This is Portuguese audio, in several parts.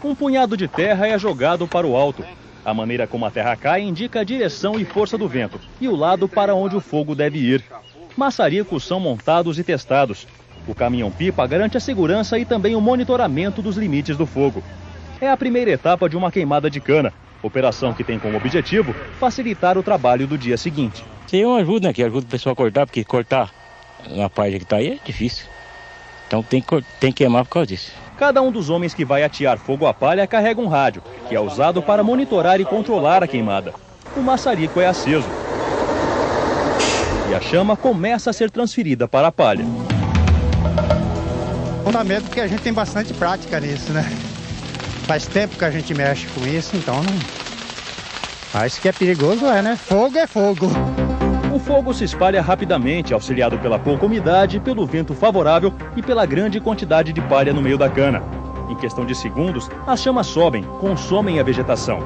Um punhado de terra é jogado para o alto. A maneira como a terra cai indica a direção e força do vento e o lado para onde o fogo deve ir. Maçaricos são montados e testados. O caminhão-pipa garante a segurança e também o monitoramento dos limites do fogo. É a primeira etapa de uma queimada de cana, operação que tem como objetivo facilitar o trabalho do dia seguinte. Tem uma ajuda, né? Que ajuda o pessoal a cortar, porque cortar na parte que está aí é difícil. Então tem que queimar por causa disso. Cada um dos homens que vai atear fogo à palha carrega um rádio, que é usado para monitorar e controlar a queimada. O maçarico é aceso e a chama começa a ser transferida para a palha. Fundamento porque a gente tem bastante prática nisso, né? Faz tempo que a gente mexe com isso, então não... Acho que é perigoso, né? Fogo é fogo. O fogo se espalha rapidamente, auxiliado pela pouca umidade, pelo vento favorável e pela grande quantidade de palha no meio da cana. Em questão de segundos, as chamas sobem, consomem a vegetação.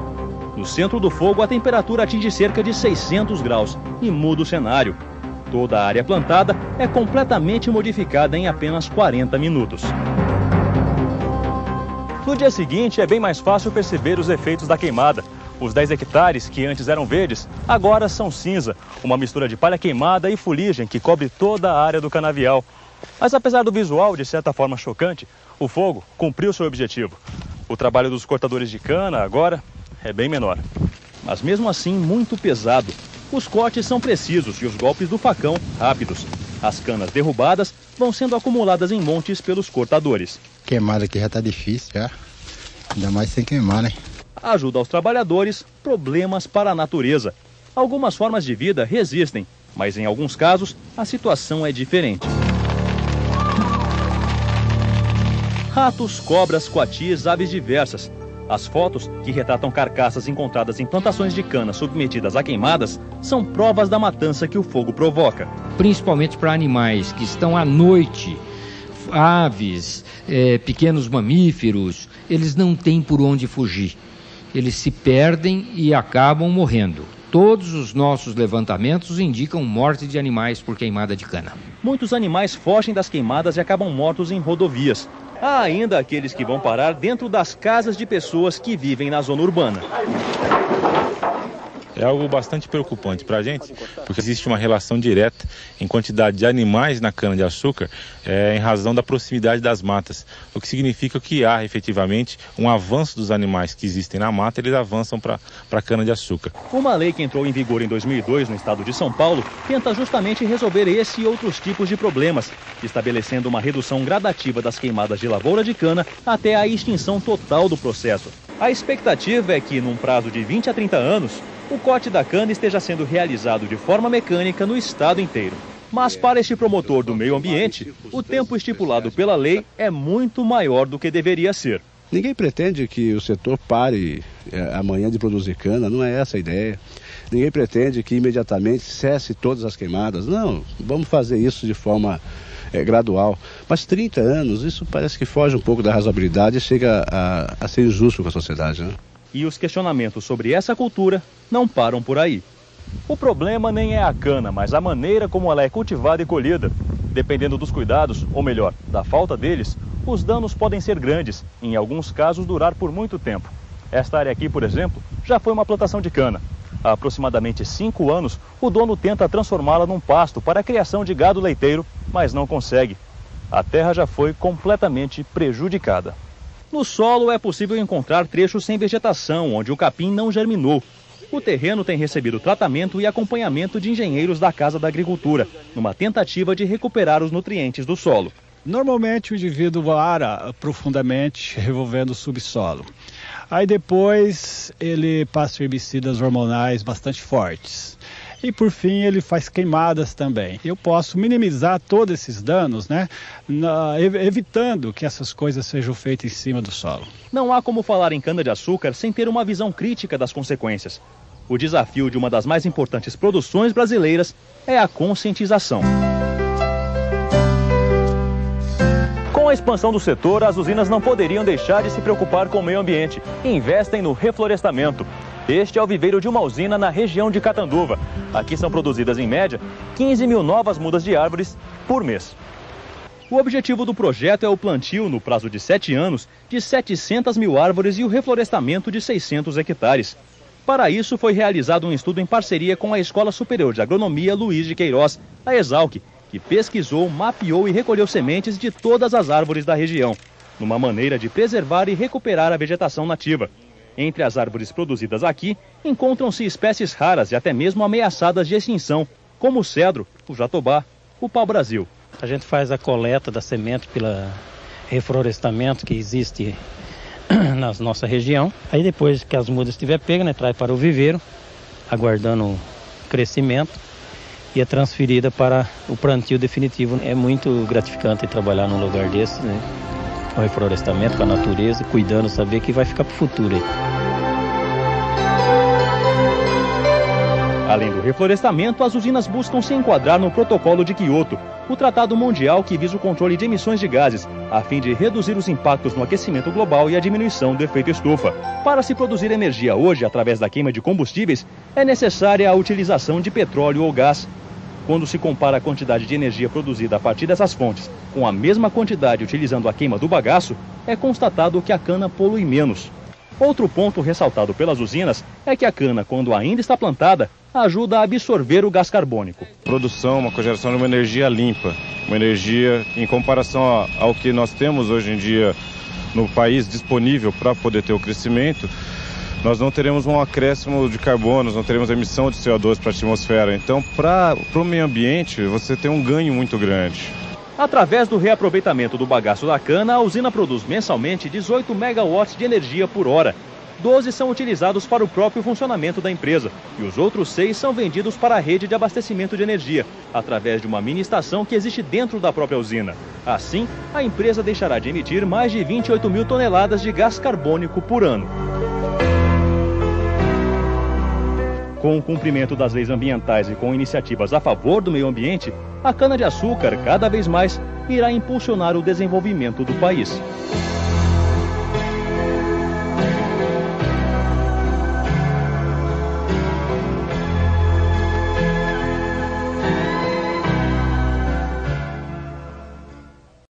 No centro do fogo, a temperatura atinge cerca de 600 graus e muda o cenário. Toda a área plantada é completamente modificada em apenas 40 minutos. No dia seguinte, é bem mais fácil perceber os efeitos da queimada. Os 10 hectares, que antes eram verdes, agora são cinza, uma mistura de palha queimada e fuligem que cobre toda a área do canavial. Mas apesar do visual, de certa forma chocante, o fogo cumpriu seu objetivo. O trabalho dos cortadores de cana, agora, é bem menor. Mas mesmo assim, muito pesado. Os cortes são precisos e os golpes do facão rápidos. As canas derrubadas vão sendo acumuladas em montes pelos cortadores. Queimada aqui já está difícil, já. Ainda mais sem queimar, né? Ajuda aos trabalhadores, problemas para a natureza. Algumas formas de vida resistem, mas em alguns casos a situação é diferente. Ratos, cobras, coatis, aves diversas. As fotos, que retratam carcaças encontradas em plantações de cana submetidas a queimadas, são provas da matança que o fogo provoca. Principalmente para animais que estão à noite, aves, pequenos mamíferos, eles não têm por onde fugir. Eles se perdem e acabam morrendo. Todos os nossos levantamentos indicam morte de animais por queimada de cana. Muitos animais fogem das queimadas e acabam mortos em rodovias. Há ainda aqueles que vão parar dentro das casas de pessoas que vivem na zona urbana. É algo bastante preocupante para a gente, porque existe uma relação direta em quantidade de animais na cana-de-açúcar em razão da proximidade das matas, o que significa que há efetivamente um avanço dos animais que existem na mata, eles avançam para a cana-de-açúcar. Uma lei que entrou em vigor em 2002 no estado de São Paulo tenta justamente resolver esse e outros tipos de problemas, estabelecendo uma redução gradativa das queimadas de lavoura de cana até a extinção total do processo. A expectativa é que, num prazo de 20 a 30 anos, o corte da cana esteja sendo realizado de forma mecânica no estado inteiro. Mas para este promotor do meio ambiente, o tempo estipulado pela lei é muito maior do que deveria ser. Ninguém pretende que o setor pare amanhã de produzir cana, não é essa a ideia. Ninguém pretende que imediatamente cesse todas as queimadas. Não, vamos fazer isso de forma gradual. Mas 30 anos, isso parece que foge um pouco da razoabilidade e chega a ser injusto com a sociedade, né? E os questionamentos sobre essa cultura não param por aí. O problema nem é a cana, mas a maneira como ela é cultivada e colhida. Dependendo dos cuidados, ou melhor, da falta deles, os danos podem ser grandes e, em alguns casos, durar por muito tempo. Esta área aqui, por exemplo, já foi uma plantação de cana. Há aproximadamente 5 anos, o dono tenta transformá-la num pasto para a criação de gado leiteiro, mas não consegue. A terra já foi completamente prejudicada. No solo é possível encontrar trechos sem vegetação, onde o capim não germinou. O terreno tem recebido tratamento e acompanhamento de engenheiros da Casa da Agricultura, numa tentativa de recuperar os nutrientes do solo. Normalmente o indivíduo ara profundamente, revolvendo o subsolo. Aí depois ele passa herbicidas hormonais bastante fortes. E por fim ele faz queimadas também. Eu posso minimizar todos esses danos, né, evitando que essas coisas sejam feitas em cima do solo. Não há como falar em cana-de-açúcar sem ter uma visão crítica das consequências. O desafio de uma das mais importantes produções brasileiras é a conscientização. Com a expansão do setor, as usinas não poderiam deixar de se preocupar com o meio ambiente e investem no reflorestamento. Este é o viveiro de uma usina na região de Catanduva. Aqui são produzidas, em média, 15 mil novas mudas de árvores por mês. O objetivo do projeto é o plantio, no prazo de 7 anos, de 700 mil árvores e o reflorestamento de 600 hectares. Para isso, foi realizado um estudo em parceria com a Escola Superior de Agronomia Luiz de Queiroz, a Exalc, que pesquisou, mapeou e recolheu sementes de todas as árvores da região, numa maneira de preservar e recuperar a vegetação nativa. Entre as árvores produzidas aqui, encontram-se espécies raras e até mesmo ameaçadas de extinção, como o cedro, o jatobá, o pau-brasil. A gente faz a coleta da semente pelo reflorestamento que existe na nossa região. Aí depois que as mudas estiver pegas, né, traz para o viveiro, aguardando o crescimento, e é transferida para o plantio definitivo. É muito gratificante trabalhar num lugar desse, né, com o reflorestamento, com a natureza, cuidando, saber que vai ficar para o futuro aí. Além do reflorestamento, as usinas buscam se enquadrar no Protocolo de Quioto, o tratado mundial que visa o controle de emissões de gases, a fim de reduzir os impactos no aquecimento global e a diminuição do efeito estufa. Para se produzir energia hoje, através da queima de combustíveis, é necessária a utilização de petróleo ou gás. Quando se compara a quantidade de energia produzida a partir dessas fontes com a mesma quantidade utilizando a queima do bagaço, é constatado que a cana polui menos. Outro ponto ressaltado pelas usinas é que a cana, quando ainda está plantada, ajuda a absorver o gás carbônico. Produção, uma cogeração de uma energia limpa, uma energia em comparação ao que nós temos hoje em dia no país disponível para poder ter o crescimento, nós não teremos um acréscimo de carbono, não teremos emissão de CO2 para a atmosfera. Então, para o meio ambiente, você tem um ganho muito grande. Através do reaproveitamento do bagaço da cana, a usina produz mensalmente 18 megawatts de energia por hora. 12 são utilizados para o próprio funcionamento da empresa e os outros 6 são vendidos para a rede de abastecimento de energia, através de uma mini estação que existe dentro da própria usina. Assim, a empresa deixará de emitir mais de 28 mil toneladas de gás carbônico por ano. Com o cumprimento das leis ambientais e com iniciativas a favor do meio ambiente, a cana-de-açúcar, cada vez mais, irá impulsionar o desenvolvimento do país.